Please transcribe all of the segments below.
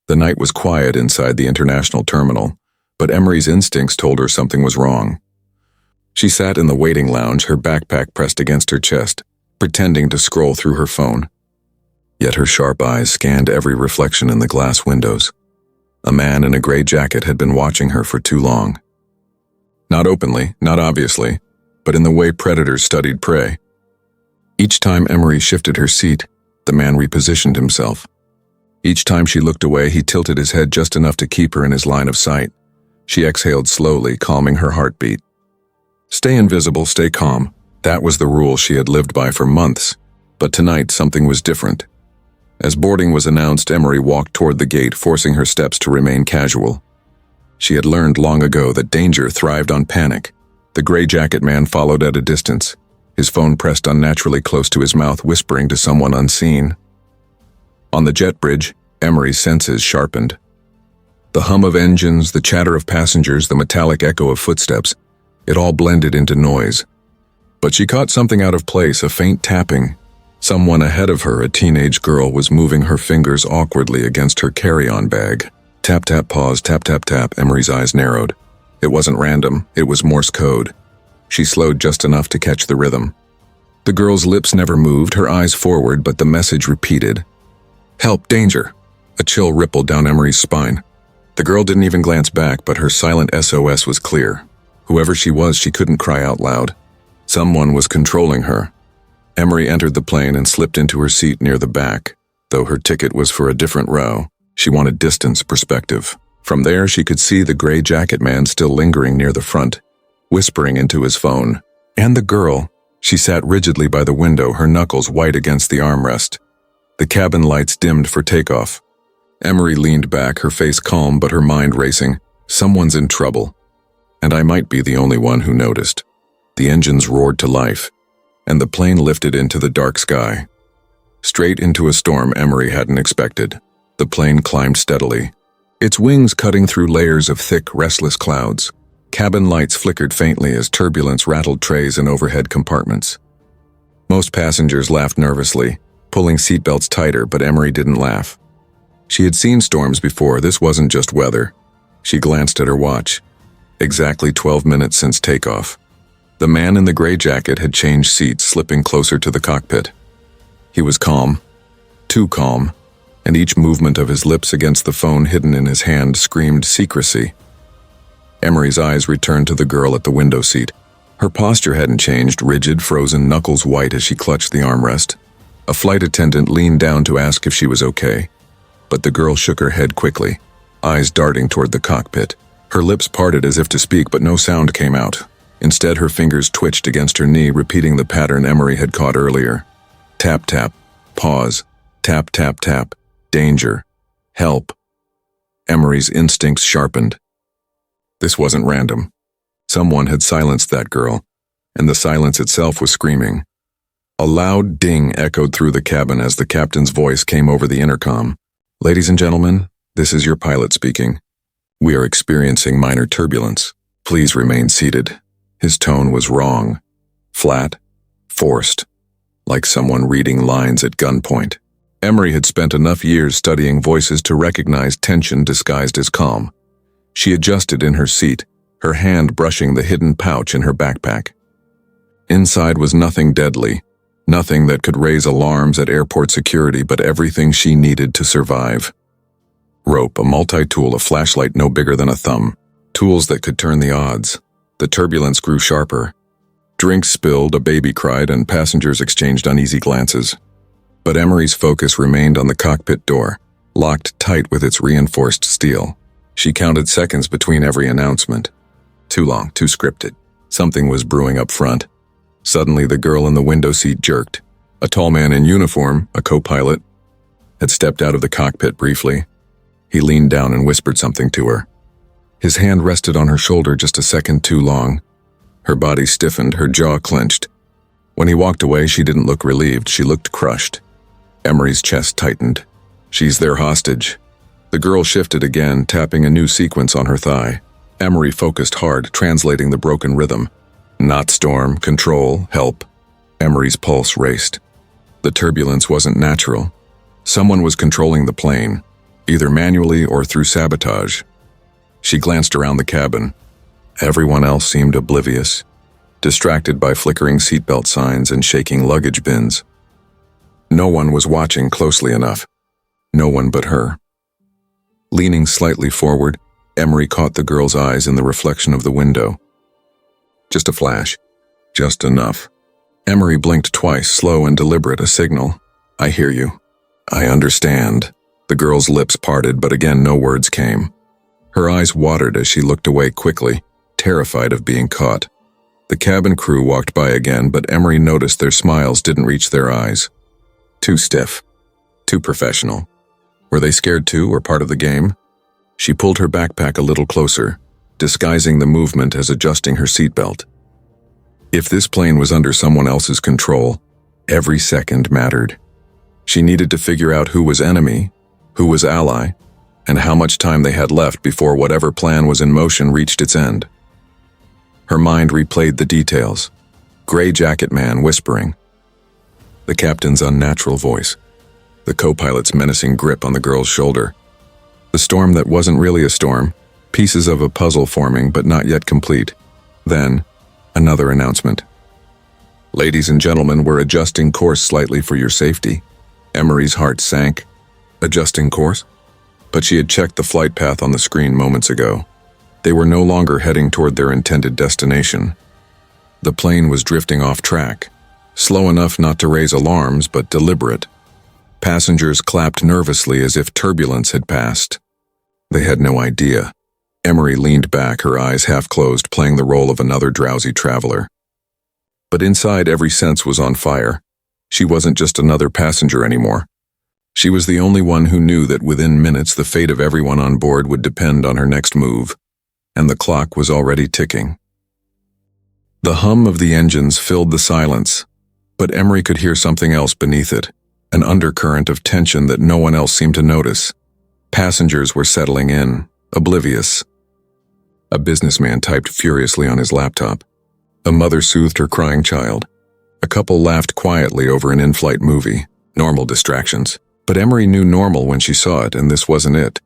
The night was quiet inside the international terminal, but Emery's instincts told her something was wrong. She sat in the waiting lounge, her backpack pressed against her chest, pretending to scroll through her phone. Yet her sharp eyes scanned every reflection in the glass windows. A man in a gray jacket had been watching her for too long. Not openly, not obviously, but in the way predators studied prey. Each time Emery shifted her seat, the man repositioned himself. Each time she looked away, he tilted his head just enough to keep her in his line of sight. She exhaled slowly, calming her heartbeat. Stay invisible, stay calm. That was the rule she had lived by for months, but tonight something was different. As boarding was announced, Emery walked toward the gate, forcing her steps to remain casual. She had learned long ago that danger thrived on panic. The gray jacket man followed at a distance, his phone pressed unnaturally close to his mouth, whispering to someone unseen. On the jet bridge, Emery's senses sharpened. The hum of engines, the chatter of passengers, the metallic echo of footsteps, it all blended into noise. But she caught something out of place, a faint tapping. Someone ahead of her, a teenage girl, was moving her fingers awkwardly against her carry-on bag. Tap, tap, pause, tap, tap, tap. Emery's eyes narrowed. It wasn't random, it was Morse code. She slowed just enough to catch the rhythm. The girl's lips never moved, her eyes forward, but the message repeated. Help, danger. A chill rippled down Emery's spine. The girl didn't even glance back, but her silent SOS was clear. Whoever she was, she couldn't cry out loud. Someone was controlling her. Emery entered the plane and slipped into her seat near the back. Though her ticket was for a different row, she wanted distance, perspective. From there, she could see the gray jacket man still lingering near the front, whispering into his phone. And the girl. She sat rigidly by the window, her knuckles white against the armrest. The cabin lights dimmed for takeoff. Emery leaned back, her face calm but her mind racing. Someone's in trouble. And I might be the only one who noticed. The engines roared to life, and the plane lifted into the dark sky. Straight into a storm Emery hadn't expected. The plane climbed steadily, its wings cutting through layers of thick, restless clouds. Cabin lights flickered faintly as turbulence rattled trays and overhead compartments. Most passengers laughed nervously, pulling seatbelts tighter, but Emery didn't laugh. She had seen storms before, this wasn't just weather. She glanced at her watch. Exactly 12 minutes since takeoff. The man in the gray jacket had changed seats, slipping closer to the cockpit. He was calm, too calm, and each movement of his lips against the phone hidden in his hand screamed secrecy. Emery's eyes returned to the girl at the window seat. Her posture hadn't changed, rigid, frozen, knuckles white as she clutched the armrest. A flight attendant leaned down to ask if she was okay, but the girl shook her head quickly, eyes darting toward the cockpit. Her lips parted as if to speak, but no sound came out. Instead, her fingers twitched against her knee, repeating the pattern Emery had caught earlier. Tap, tap, pause, tap, tap, tap, danger, help. Emery's instincts sharpened. This wasn't random. Someone had silenced that girl, and the silence itself was screaming. A loud ding echoed through the cabin as the captain's voice came over the intercom. Ladies and gentlemen, this is your pilot speaking. We are experiencing minor turbulence. Please remain seated. His tone was wrong, flat, forced, like someone reading lines at gunpoint. Emery had spent enough years studying voices to recognize tension disguised as calm. She adjusted in her seat, her hand brushing the hidden pouch in her backpack. Inside was nothing deadly, nothing that could raise alarms at airport security, but everything she needed to survive. Rope, a multi-tool, a flashlight no bigger than a thumb. Tools that could turn the odds. The turbulence grew sharper. Drinks spilled, a baby cried, and passengers exchanged uneasy glances. But Emery's focus remained on the cockpit door, locked tight with its reinforced steel. She counted seconds between every announcement. Too long, too scripted. Something was brewing up front. Suddenly, the girl in the window seat jerked. A tall man in uniform, a co-pilot, had stepped out of the cockpit briefly. He leaned down and whispered something to her. His hand rested on her shoulder just a second too long. Her body stiffened, her jaw clenched. When he walked away, she didn't look relieved, she looked crushed. Emery's chest tightened. She's their hostage. The girl shifted again, tapping a new sequence on her thigh. Emery focused hard, translating the broken rhythm. Not storm, control, help. Emery's pulse raced. The turbulence wasn't natural. Someone was controlling the plane. either manually or through sabotage. She glanced around the cabin. Everyone else seemed oblivious, distracted by flickering seatbelt signs and shaking luggage bins. No one was watching closely enough. No one but her. Leaning slightly forward, Emery caught the girl's eyes in the reflection of the window. Just a flash. Just enough. Emery blinked twice, slow and deliberate, a signal. I hear you. I understand. The girl's lips parted, but again no words came. Her eyes watered as she looked away quickly, terrified of being caught. The cabin crew walked by again, but Emery noticed their smiles didn't reach their eyes. Too stiff. Too professional. Were they scared too, or part of the game? She pulled her backpack a little closer, disguising the movement as adjusting her seatbelt. If this plane was under someone else's control, every second mattered. She needed to figure out who was enemy, who was ally, and how much time they had left before whatever plan was in motion reached its end. Her mind replayed the details. Gray jacket man whispering. The captain's unnatural voice. The co-pilot's menacing grip on the girl's shoulder. The storm that wasn't really a storm, pieces of a puzzle forming but not yet complete. Then, another announcement. Ladies and gentlemen, we're adjusting course slightly for your safety. Emery's heart sank. Adjusting course? But she had checked the flight path on the screen moments ago. They were no longer heading toward their intended destination. The plane was drifting off track, slow enough not to raise alarms, but deliberate. Passengers clapped nervously as if turbulence had passed. They had no idea. Emery leaned back, her eyes half closed, playing the role of another drowsy traveler. But inside, every sense was on fire. She wasn't just another passenger anymore. She was the only one who knew that within minutes the fate of everyone on board would depend on her next move, and the clock was already ticking. The hum of the engines filled the silence, but Emery could hear something else beneath it, an undercurrent of tension that no one else seemed to notice. Passengers were settling in, oblivious. A businessman typed furiously on his laptop. A mother soothed her crying child. A couple laughed quietly over an in-flight movie, normal distractions. But Emery knew normal when she saw it, and this wasn't it.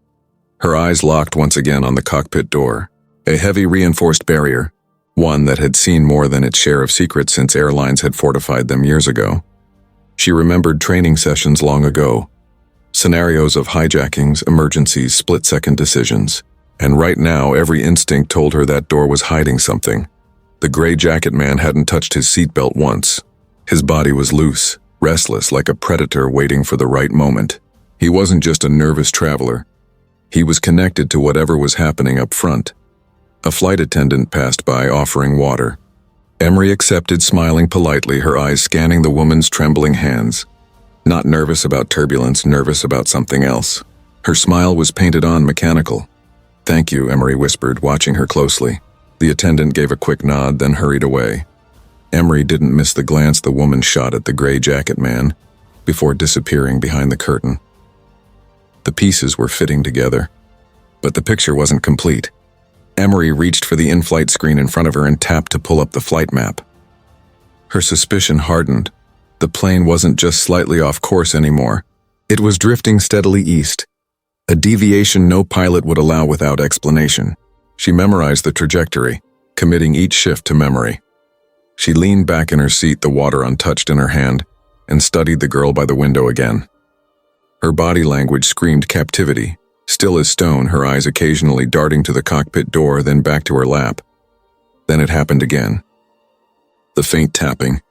Her eyes locked once again on the cockpit door, a heavy reinforced barrier, one that had seen more than its share of secrets since airlines had fortified them years ago. She remembered training sessions long ago, scenarios of hijackings, emergencies, split-second decisions, and right now every instinct told her that door was hiding something. The gray jacket man hadn't touched his seatbelt once. His body was loose, restless like a predator waiting for the right moment. He wasn't just a nervous traveler. He was connected to whatever was happening up front. A flight attendant passed by offering water. Emery accepted, smiling politely, her eyes scanning the woman's trembling hands. Not nervous about turbulence, nervous about something else. Her smile was painted on, mechanical. Thank you, Emery whispered, watching her closely. The attendant gave a quick nod, then hurried away. Emery didn't miss the glance the woman shot at the gray jacket man before disappearing behind the curtain. The pieces were fitting together, but the picture wasn't complete. Emery reached for the in-flight screen in front of her and tapped to pull up the flight map. Her suspicion hardened. The plane wasn't just slightly off course anymore. It was drifting steadily east, a deviation no pilot would allow without explanation. She memorized the trajectory, committing each shift to memory. She leaned back in her seat, the water untouched in her hand, and studied the girl by the window again. Her body language screamed captivity, still as stone, her eyes occasionally darting to the cockpit door, then back to her lap. Then it happened again. The faint tapping.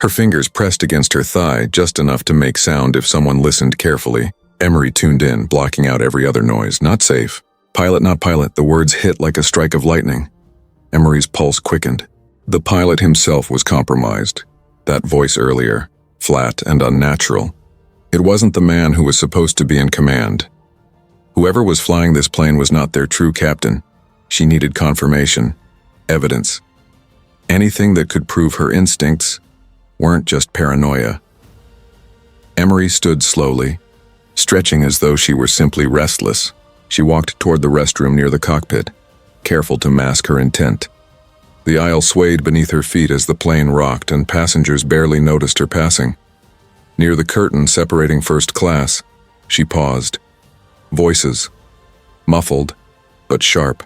Her fingers pressed against her thigh, just enough to make sound if someone listened carefully. Emery tuned in, blocking out every other noise. Not safe. Pilot, not pilot. The words hit like a strike of lightning. Emery's pulse quickened. The pilot himself was compromised. That voice earlier, flat and unnatural. It wasn't the man who was supposed to be in command. Whoever was flying this plane was not their true captain. She needed confirmation, evidence. Anything that could prove her instincts weren't just paranoia. Emery stood slowly, stretching as though she were simply restless. She walked toward the restroom near the cockpit, careful to mask her intent. The aisle swayed beneath her feet as the plane rocked, and passengers barely noticed her passing. Near the curtain separating first class, she paused. Voices. Muffled, but sharp.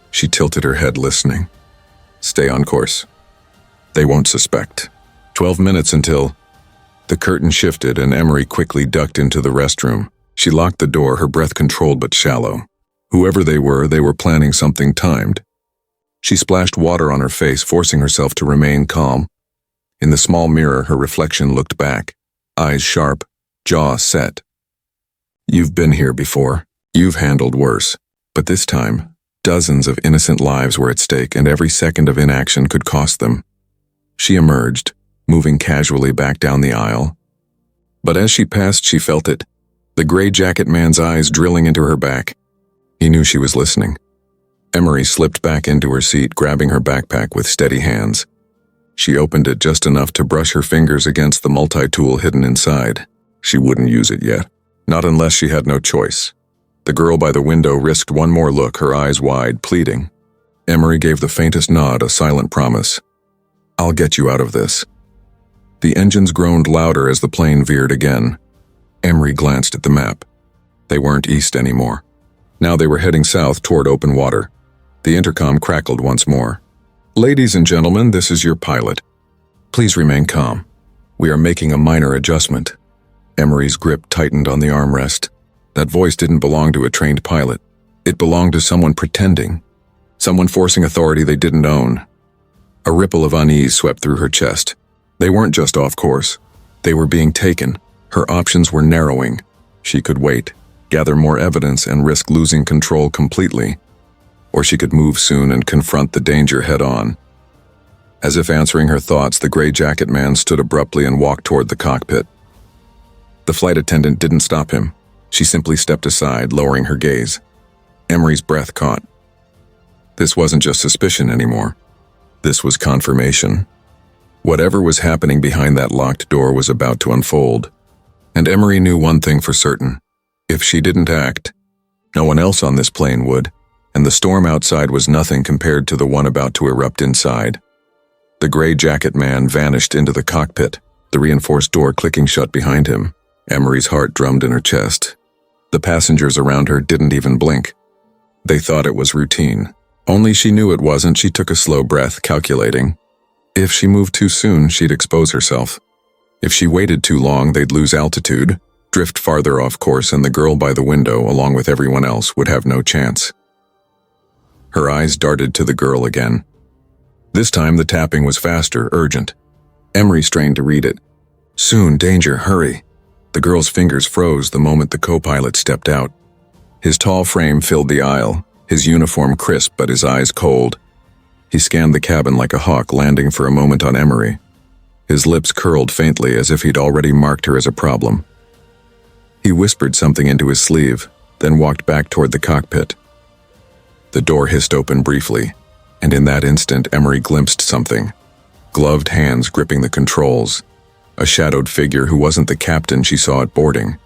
She tilted her head, listening. Stay on course. They won't suspect. 12 minutes until... The curtain shifted and Emery quickly ducked into the restroom. She locked the door, her breath controlled but shallow. Whoever they were planning something timed. She splashed water on her face, forcing herself to remain calm. In the small mirror, her reflection looked back, eyes sharp, jaw set. You've been here before. You've handled worse. But this time, dozens of innocent lives were at stake, and every second of inaction could cost them. She emerged, moving casually back down the aisle. But as she passed, she felt it, the gray jacket man's eyes drilling into her back. He knew she was listening. Emery slipped back into her seat, grabbing her backpack with steady hands. She opened it just enough to brush her fingers against the multi-tool hidden inside. She wouldn't use it yet, not unless she had no choice. The girl by the window risked one more look, her eyes wide, pleading. Emery gave the faintest nod, a silent promise. I'll get you out of this. The engines groaned louder as the plane veered again. Emery glanced at the map. They weren't east anymore. Now they were heading south toward open water. The intercom crackled once more. Ladies and gentlemen, this is your pilot. Please remain calm. We are making a minor adjustment. Emery's grip tightened on the armrest. That voice didn't belong to a trained pilot. It belonged to someone pretending. Someone forcing authority they didn't own. A ripple of unease swept through her chest. They weren't just off course. They were being taken. Her options were narrowing. She could wait, gather more evidence, and risk losing control completely. Or she could move soon and confront the danger head-on. As if answering her thoughts, the gray jacket man stood abruptly and walked toward the cockpit. The flight attendant didn't stop him. She simply stepped aside, lowering her gaze. Emery's breath caught. This wasn't just suspicion anymore. This was confirmation. Whatever was happening behind that locked door was about to unfold. And Emery knew one thing for certain. If she didn't act, no one else on this plane would, and the storm outside was nothing compared to the one about to erupt inside. The gray jacket man vanished into the cockpit, the reinforced door clicking shut behind him. Emery's heart drummed in her chest. The passengers around her didn't even blink. They thought it was routine. Only she knew it wasn't. She took a slow breath, calculating. If she moved too soon, she'd expose herself. If she waited too long, they'd lose altitude, drift farther off course, and the girl by the window, along with everyone else, would have no chance. Her eyes darted to the girl again. This time the tapping was faster, urgent. Emery strained to read it. Soon, danger, hurry. The girl's fingers froze the moment the co-pilot stepped out. His tall frame filled the aisle, his uniform crisp but his eyes cold. He scanned the cabin like a hawk, landing for a moment on Emery. His lips curled faintly as if he'd already marked her as a problem. He whispered something into his sleeve, then walked back toward the cockpit. The door hissed open briefly, and in that instant Emery glimpsed something. Gloved hands gripping the controls. A shadowed figure who wasn't the captain she saw at boarding.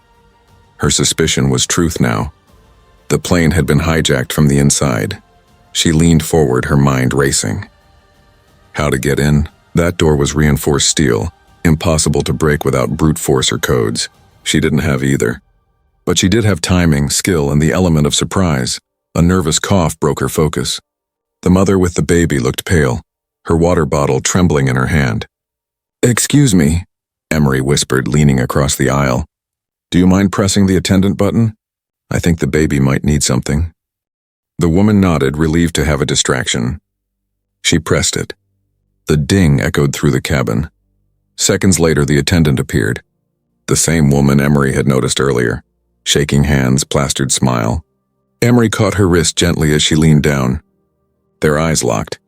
Her suspicion was truth now. The plane had been hijacked from the inside. She leaned forward, her mind racing. How to get in? That door was reinforced steel, impossible to break without brute force or codes. She didn't have either. But she did have timing, skill, and the element of surprise. A nervous cough broke her focus. The mother with the baby looked pale, her water bottle trembling in her hand. Excuse me, Emery whispered, leaning across the aisle. Do you mind pressing the attendant button? I think the baby might need something. The woman nodded, relieved to have a distraction. She pressed it. The ding echoed through the cabin. Seconds later, the attendant appeared. The same woman Emery had noticed earlier. Shaking hands, plastered smile. Emery caught her wrist gently as she leaned down. Their eyes locked.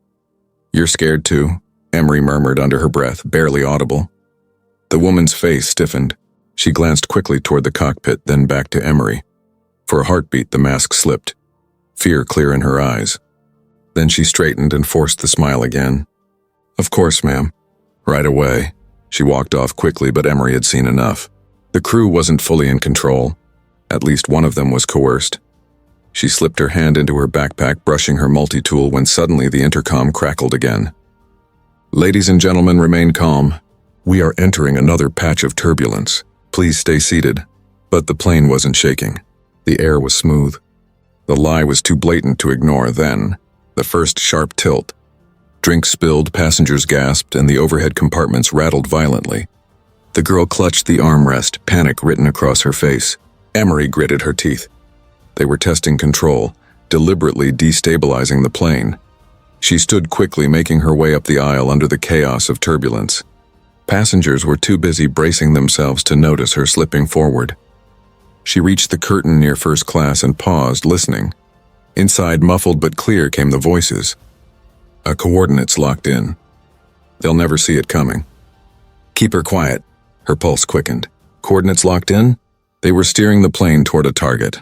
You're scared too, Emery murmured under her breath, barely audible. The woman's face stiffened. She glanced quickly toward the cockpit, then back to Emery. For a heartbeat, the mask slipped. Fear clear in her eyes. Then she straightened and forced the smile again. Of course, ma'am. Right away. She walked off quickly, but Emery had seen enough. The crew wasn't fully in control. At least one of them was coerced. She slipped her hand into her backpack, brushing her multi-tool, when suddenly the intercom crackled again. Ladies and gentlemen, remain calm. We are entering another patch of turbulence. Please stay seated. But the plane wasn't shaking. The air was smooth. The lie was too blatant to ignore then. The first sharp tilt. Drinks spilled, passengers gasped, and the overhead compartments rattled violently. The girl clutched the armrest, panic written across her face. Emery gritted her teeth. They were testing control, deliberately destabilizing the plane. She stood quickly, making her way up the aisle under the chaos of turbulence. Passengers were too busy bracing themselves to notice her slipping forward. She reached the curtain near first class and paused, listening. Inside, muffled but clear, came the voices. Coordinates locked in. They'll never see it coming. Keep her quiet. Her pulse quickened. Coordinates locked in? They were steering the plane toward a target.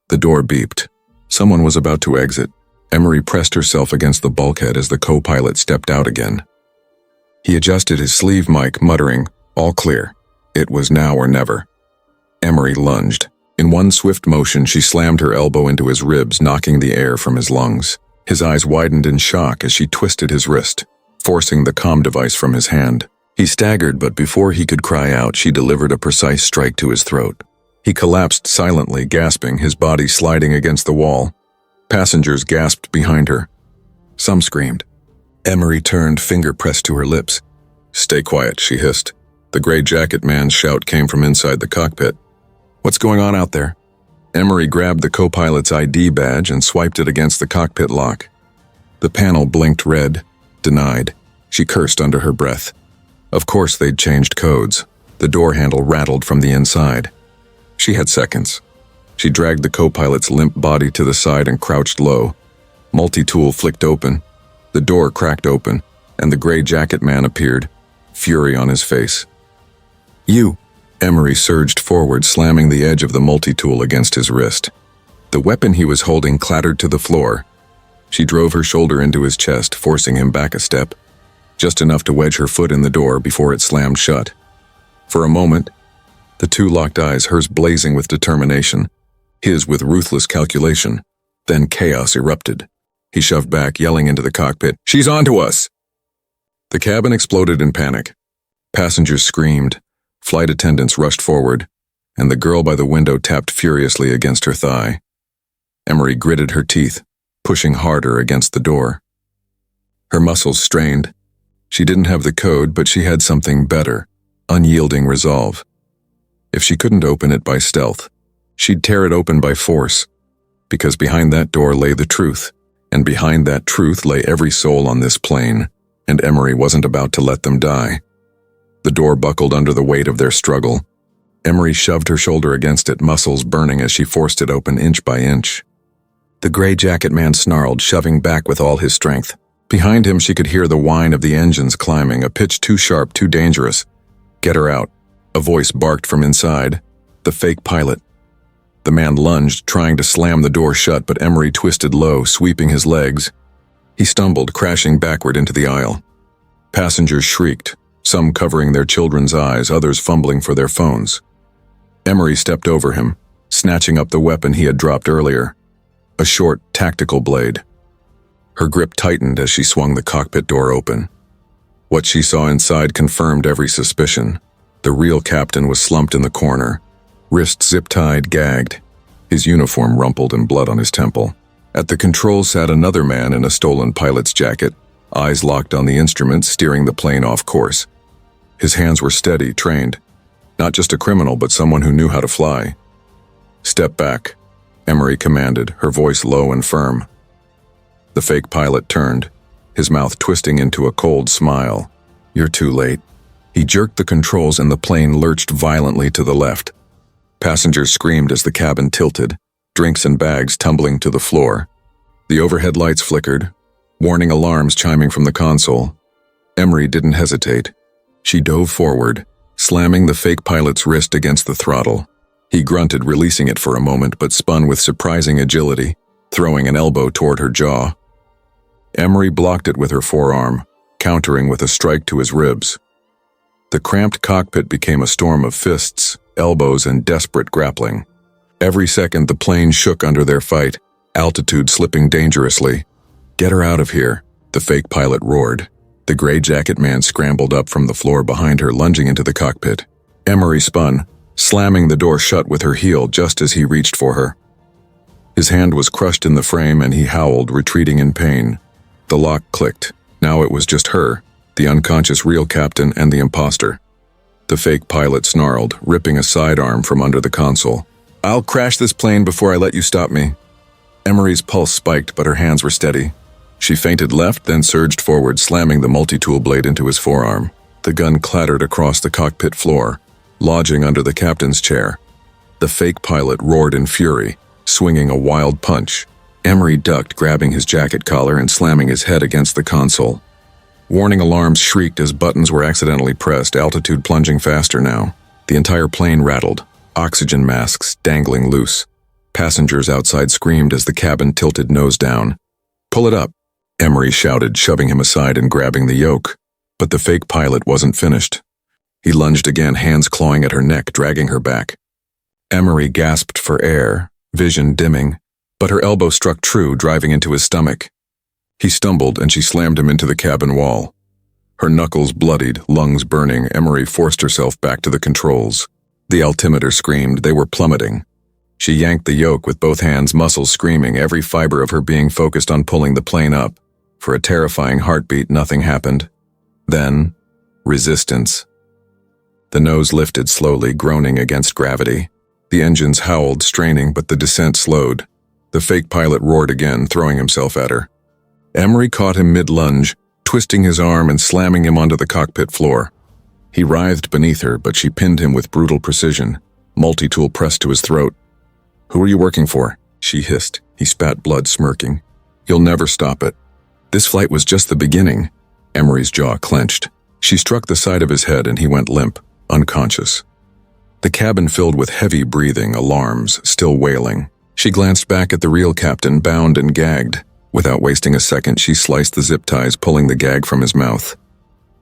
The door beeped. Someone was about to exit. Emery pressed herself against the bulkhead as the co-pilot stepped out again. He adjusted his sleeve mic, muttering, "All clear." It was now or never. Emery lunged. In one swift motion, she slammed her elbow into his ribs, knocking the air from his lungs. His eyes widened in shock as she twisted his wrist, forcing the comm device from his hand. He staggered, but before he could cry out, she delivered a precise strike to his throat. He collapsed silently, gasping, his body sliding against the wall. Passengers gasped behind her. Some screamed. Emery turned, finger pressed to her lips. "Stay quiet," she hissed. The gray jacket man's shout came from inside the cockpit. "What's going on out there?" Emery grabbed the co-pilot's ID badge and swiped it against the cockpit lock. The panel blinked red. Denied. She cursed under her breath. Of course they'd changed codes. The door handle rattled from the inside. She had seconds. She dragged the co-pilot's limp body to the side and crouched low. Multi-tool flicked open. The door cracked open, and the gray jacket man appeared, fury on his face. "You!" Emery surged forward, slamming the edge of the multi-tool against his wrist. The weapon he was holding clattered to the floor. She drove her shoulder into his chest, forcing him back a step, just enough to wedge her foot in the door before it slammed shut. For a moment, the two locked eyes, hers blazing with determination, his with ruthless calculation. Then chaos erupted. He shoved back, yelling into the cockpit, "She's onto us!" The cabin exploded in panic. Passengers screamed. Flight attendants rushed forward, and the girl by the window tapped furiously against her thigh. Emery gritted her teeth, pushing harder against the door. Her muscles strained. She didn't have the code, but she had something better, unyielding resolve. If she couldn't open it by stealth, she'd tear it open by force, because behind that door lay the truth, and behind that truth lay every soul on this plane, and Emery wasn't about to let them die. The door buckled under the weight of their struggle. Emery shoved her shoulder against it, muscles burning as she forced it open inch by inch. The gray jacket man snarled, shoving back with all his strength. Behind him, she could hear the whine of the engines climbing, a pitch too sharp, too dangerous. "Get her out," a voice barked from inside. The fake pilot. The man lunged, trying to slam the door shut, but Emery twisted low, sweeping his legs. He stumbled, crashing backward into the aisle. Passengers shrieked, some covering their children's eyes, others fumbling for their phones. Emery stepped over him, snatching up the weapon he had dropped earlier, a short, tactical blade. Her grip tightened as she swung the cockpit door open. What she saw inside confirmed every suspicion. The real captain was slumped in the corner, wrists zip-tied, gagged, his uniform rumpled and blood on his temple. At the controls sat another man in a stolen pilot's jacket, eyes locked on the instruments, steering the plane off course. His hands were steady, trained. Not just a criminal, but someone who knew how to fly. "Step back," Emery commanded, her voice low and firm. The fake pilot turned, his mouth twisting into a cold smile. "You're too late." He jerked the controls and the plane lurched violently to the left. Passengers screamed as the cabin tilted, drinks and bags tumbling to the floor. The overhead lights flickered, warning alarms chiming from the console. Emery didn't hesitate. She dove forward, slamming the fake pilot's wrist against the throttle. He grunted, releasing it for a moment, but spun with surprising agility, throwing an elbow toward her jaw. Emery blocked it with her forearm, countering with a strike to his ribs. The cramped cockpit became a storm of fists, elbows, and desperate grappling. Every second the plane shook under their fight, altitude slipping dangerously. "Get her out of here," the fake pilot roared. The gray jacket man scrambled up from the floor behind her, lunging into the cockpit. Emery spun, slamming the door shut with her heel just as he reached for her. His hand was crushed in the frame and he howled, retreating in pain. The lock clicked. Now it was just her, the unconscious real captain, and the imposter. The fake pilot snarled, ripping a sidearm from under the console. "I'll crash this plane before I let you stop me." Emery's pulse spiked, but her hands were steady. She feinted left, then surged forward, slamming the multi-tool blade into his forearm. The gun clattered across the cockpit floor, lodging under the captain's chair. The fake pilot roared in fury, swinging a wild punch. Emery ducked, grabbing his jacket collar and slamming his head against the console. Warning alarms shrieked as buttons were accidentally pressed, altitude plunging faster now. The entire plane rattled, oxygen masks dangling loose. Passengers outside screamed as the cabin tilted nose down. "Pull it up," Emery shouted, shoving him aside and grabbing the yoke. But the fake pilot wasn't finished. He lunged again, hands clawing at her neck, dragging her back. Emery gasped for air, vision dimming, but her elbow struck true, driving into his stomach. He stumbled and she slammed him into the cabin wall. Her knuckles bloodied, lungs burning, Emery forced herself back to the controls. The altimeter screamed, they were plummeting. She yanked the yoke with both hands, muscles screaming, every fiber of her being focused on pulling the plane up. For a terrifying heartbeat, nothing happened. Then, resistance. The nose lifted slowly, groaning against gravity. The engines howled, straining, but the descent slowed. The fake pilot roared again, throwing himself at her. Emery caught him mid-lunge, twisting his arm and slamming him onto the cockpit floor. He writhed beneath her, but she pinned him with brutal precision, multi-tool pressed to his throat. "Who are you working for?" she hissed. He spat blood, smirking. "You'll never stop it." This flight was just the beginning. Emery's jaw clenched. She struck the side of his head and he went limp, unconscious. The cabin filled with heavy breathing, alarms, still wailing. She glanced back at the real captain, bound and gagged. Without wasting a second, she sliced the zip ties, pulling the gag from his mouth.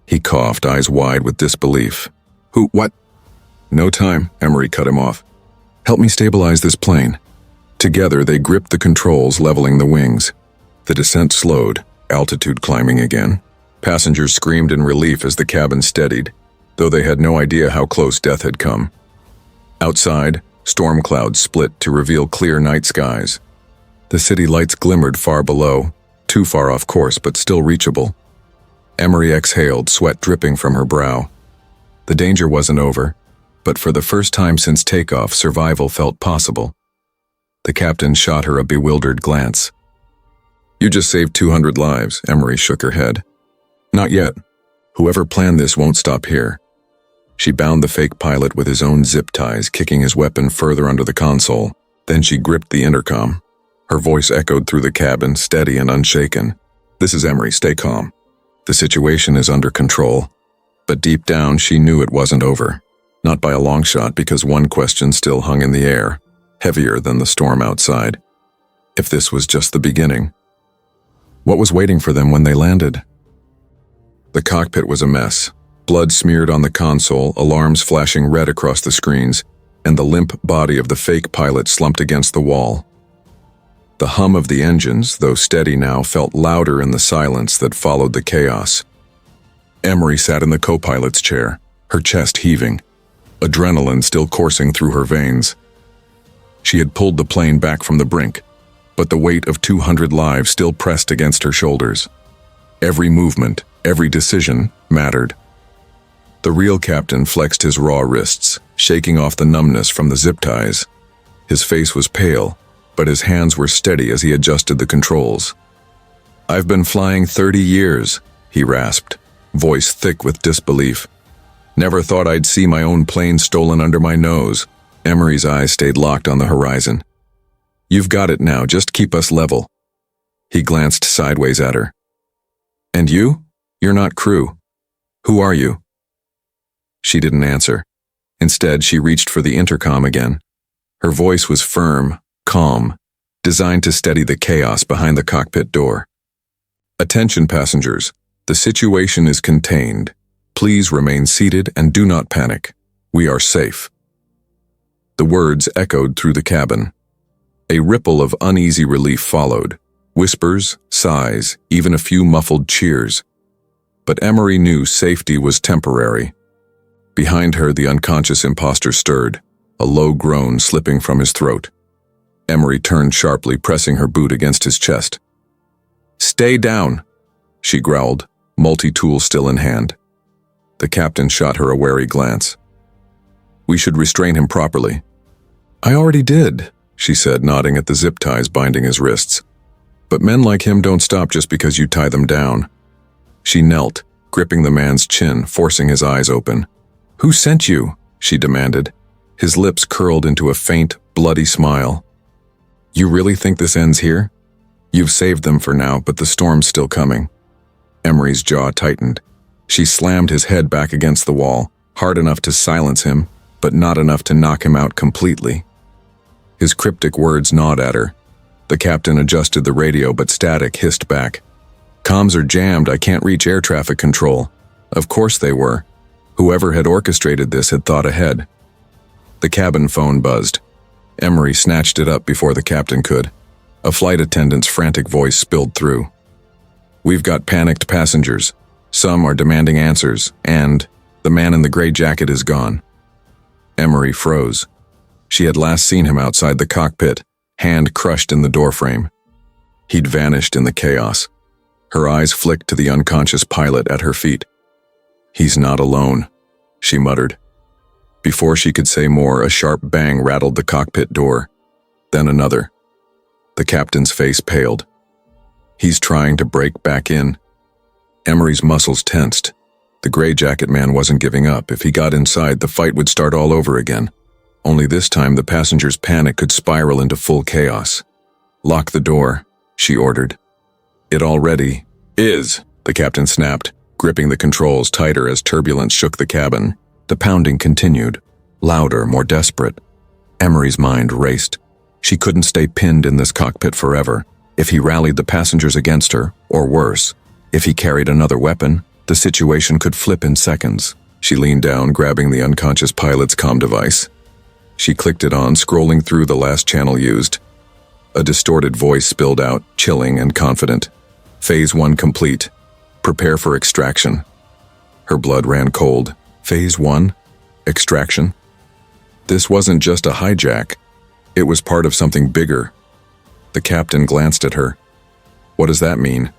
He coughed, eyes wide with disbelief. What? "No time," Emery cut him off. "Help me stabilize this plane." Together, they gripped the controls, leveling the wings. The descent slowed, altitude climbing again. Passengers screamed in relief as the cabin steadied, though they had no idea how close death had come. Outside, storm clouds split to reveal clear night skies. The city lights glimmered far below, too far off course but still reachable. Emery exhaled, sweat dripping from her brow. The danger wasn't over, but for the first time since takeoff, survival felt possible. The captain shot her a bewildered glance. "You just saved 200 lives, Emery shook her head. "Not yet. Whoever planned this won't stop here." She bound the fake pilot with his own zip ties, kicking his weapon further under the console. Then she gripped the intercom. Her voice echoed through the cabin, steady and unshaken. "This is Emery, stay calm. The situation is under control." But deep down, she knew it wasn't over. Not by a long shot, because one question still hung in the air, heavier than the storm outside. If this was just the beginning, what was waiting for them when they landed? The cockpit was a mess. Blood smeared on the console, alarms flashing red across the screens, and the limp body of the fake pilot slumped against the wall. The hum of the engines, though steady now, felt louder in the silence that followed the chaos. Emery sat in the co-pilot's chair, her chest heaving, adrenaline still coursing through her veins. She had pulled the plane back from the brink, but the weight of 200 lives still pressed against her shoulders. Every movement, every decision mattered. The real captain flexed his raw wrists, shaking off the numbness from the zip ties. His face was pale, but his hands were steady as he adjusted the controls. "I've been flying 30 years, he rasped, voice thick with disbelief. "Never thought I'd see my own plane stolen under my nose." Emery's eyes stayed locked on the horizon. "You've got it now, just keep us level." He glanced sideways at her. "And you? You're not crew. Who are you?" She didn't answer. Instead, she reached for the intercom again. Her voice was firm, calm, designed to steady the chaos behind the cockpit door. "Attention passengers, the situation is contained. Please remain seated and do not panic. We are safe." The words echoed through the cabin. A ripple of uneasy relief followed. Whispers, sighs, even a few muffled cheers. But Emery knew safety was temporary. Behind her, the unconscious imposter stirred, a low groan slipping from his throat. Emery turned sharply, pressing her boot against his chest. "Stay down," she growled, multi-tool still in hand. The captain shot her a wary glance. "We should restrain him properly." "I already did," she said, nodding at the zip ties binding his wrists. "But men like him don't stop just because you tie them down." She knelt, gripping the man's chin, forcing his eyes open. "Who sent you?" she demanded. His lips curled into a faint, bloody smile. "You really think this ends here? You've saved them for now, but the storm's still coming." Emery's jaw tightened. She slammed his head back against the wall, hard enough to silence him, but not enough to knock him out completely. His cryptic words gnawed at her. The captain adjusted the radio, but static hissed back. "Comms are jammed, I can't reach air traffic control." Of course they were. Whoever had orchestrated this had thought ahead. The cabin phone buzzed. Emery snatched it up before the captain could. A flight attendant's frantic voice spilled through. "We've got panicked passengers. Some are demanding answers, and the man in the gray jacket is gone." Emery froze. She had last seen him outside the cockpit, hand crushed in the doorframe. He'd vanished in the chaos. Her eyes flicked to the unconscious pilot at her feet. "He's not alone," she muttered. Before she could say more, a sharp bang rattled the cockpit door. Then another. The captain's face paled. "He's trying to break back in." Emery's muscles tensed. The gray jacket man wasn't giving up. If he got inside, the fight would start all over again. Only this time, the passenger's panic could spiral into full chaos. "Lock the door," she ordered. "It already is," the captain snapped, gripping the controls tighter as turbulence shook the cabin. The pounding continued, louder, more desperate. Emery's mind raced. She couldn't stay pinned in this cockpit forever. If he rallied the passengers against her, or worse, if he carried another weapon, the situation could flip in seconds. She leaned down, grabbing the unconscious pilot's comm device. She clicked it on, scrolling through the last channel used. A distorted voice spilled out, chilling and confident. "Phase 1 complete. Prepare for extraction." Her blood ran cold. Phase 1? Extraction? This wasn't just a hijack. It was part of something bigger. The captain glanced at her. "What does that mean?"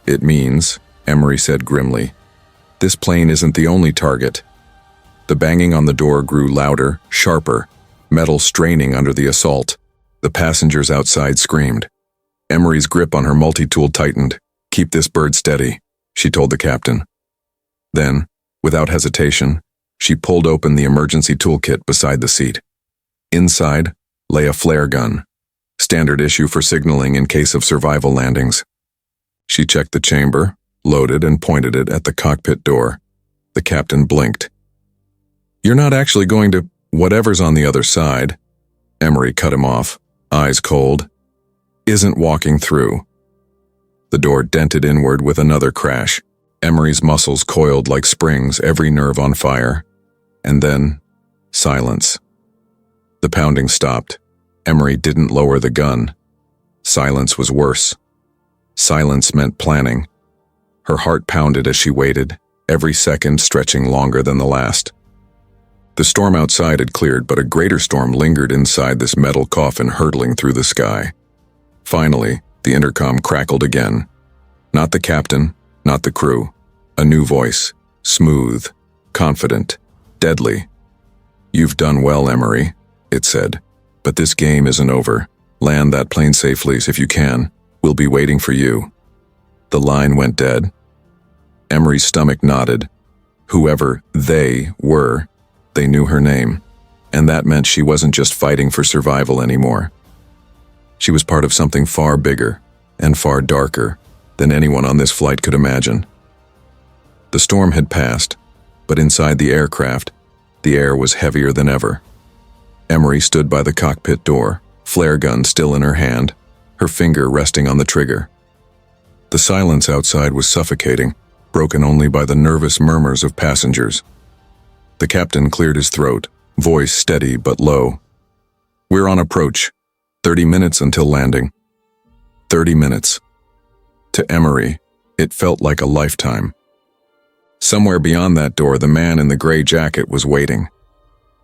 "It means," Emery said grimly, "this plane isn't the only target." The banging on the door grew louder, sharper, metal straining under the assault. The passengers outside screamed. Emery's grip on her multi-tool tightened. "Keep this bird steady," she told the captain. Then, without hesitation, she pulled open the emergency toolkit beside the seat. Inside lay a flare gun, standard issue for signaling in case of survival landings. She checked the chamber, loaded, and pointed it at the cockpit door. The captain blinked. "You're not actually going to whatever's on the other side," Emery cut him off, eyes cold. "Isn't walking through." The door dented inward with another crash. Emery's muscles coiled like springs, every nerve on fire. And then, silence. The pounding stopped. Emery didn't lower the gun. Silence was worse. Silence meant planning. Her heart pounded as she waited, every second stretching longer than the last. The storm outside had cleared, but a greater storm lingered inside this metal coffin hurtling through the sky. Finally, the intercom crackled again. Not the captain, not the crew. A new voice, smooth, confident, deadly. "You've done well, Emery," it said. "But this game isn't over. Land that plane safely if you can. We'll be waiting for you." The line went dead. Emery's stomach knotted. Whoever they were, they knew her name. And that meant she wasn't just fighting for survival anymore. She was part of something far bigger and far darker than anyone on this flight could imagine. The storm had passed, but inside the aircraft, the air was heavier than ever. Emery stood by the cockpit door, flare gun still in her hand, her finger resting on the trigger. The silence outside was suffocating, broken only by the nervous murmurs of passengers. The captain cleared his throat, voice steady but low. "We're on approach. 30 minutes until landing." 30 minutes. To Emery, it felt like a lifetime. Somewhere beyond that door, the man in the gray jacket was waiting.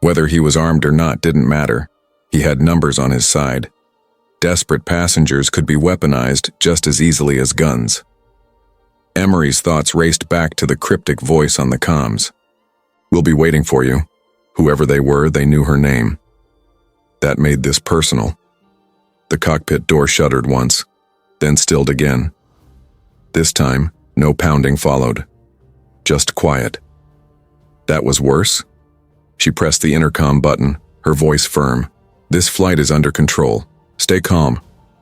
Whether he was armed or not didn't matter. He had numbers on his side, Desperate passengers could be weaponized just as easily as guns. Emery's thoughts raced back to the cryptic voice on the comms. "We'll be waiting for you." Whoever they were, they knew her name. That made this personal. The cockpit door shuddered once, then stilled again. This time, no pounding followed. Just quiet. That was worse? She pressed the intercom button, her voice firm. "This flight is under control. Stay calm.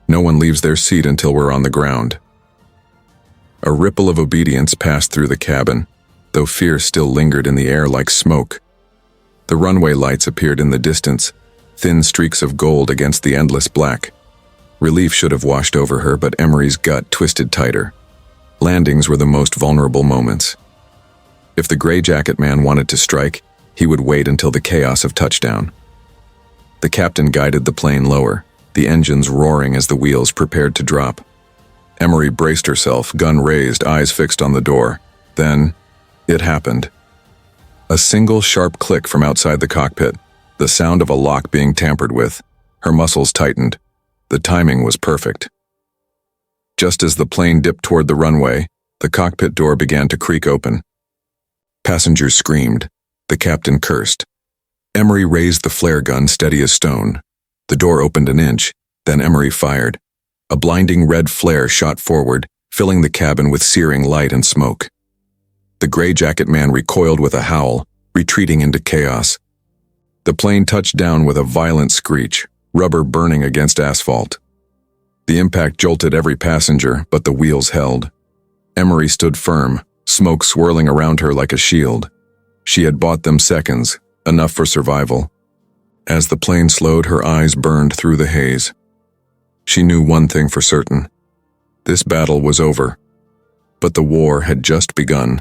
No one leaves their seat until we're on the ground." A ripple of obedience passed through the cabin, though fear still lingered in the air like smoke. The runway lights appeared in the distance, thin streaks of gold against the endless black. Relief should have washed over her, but Emery's gut twisted tighter. Landings were the most vulnerable moments. If the gray jacket man wanted to strike, he would wait until the chaos of touchdown. The captain guided the plane lower, the engines roaring as the wheels prepared to drop. Emery braced herself, gun raised, eyes fixed on the door. Then, it happened. A single sharp click from outside the cockpit, the sound of a lock being tampered with. Her muscles tightened. The timing was perfect. Just as the plane dipped toward the runway, the cockpit door began to creak open. Passengers screamed. The captain cursed. Emery raised the flare gun steady as stone. The door opened an inch, then Emery fired. A blinding red flare shot forward, filling the cabin with searing light and smoke. The gray jacket man recoiled with a howl, retreating into chaos. The plane touched down with a violent screech, rubber burning against asphalt. The impact jolted every passenger, but the wheels held. Emery stood firm, smoke swirling around her like a shield. She had bought them seconds, enough for survival. As the plane slowed, her eyes burned through the haze. She knew one thing for certain. This battle was over. But the war had just begun.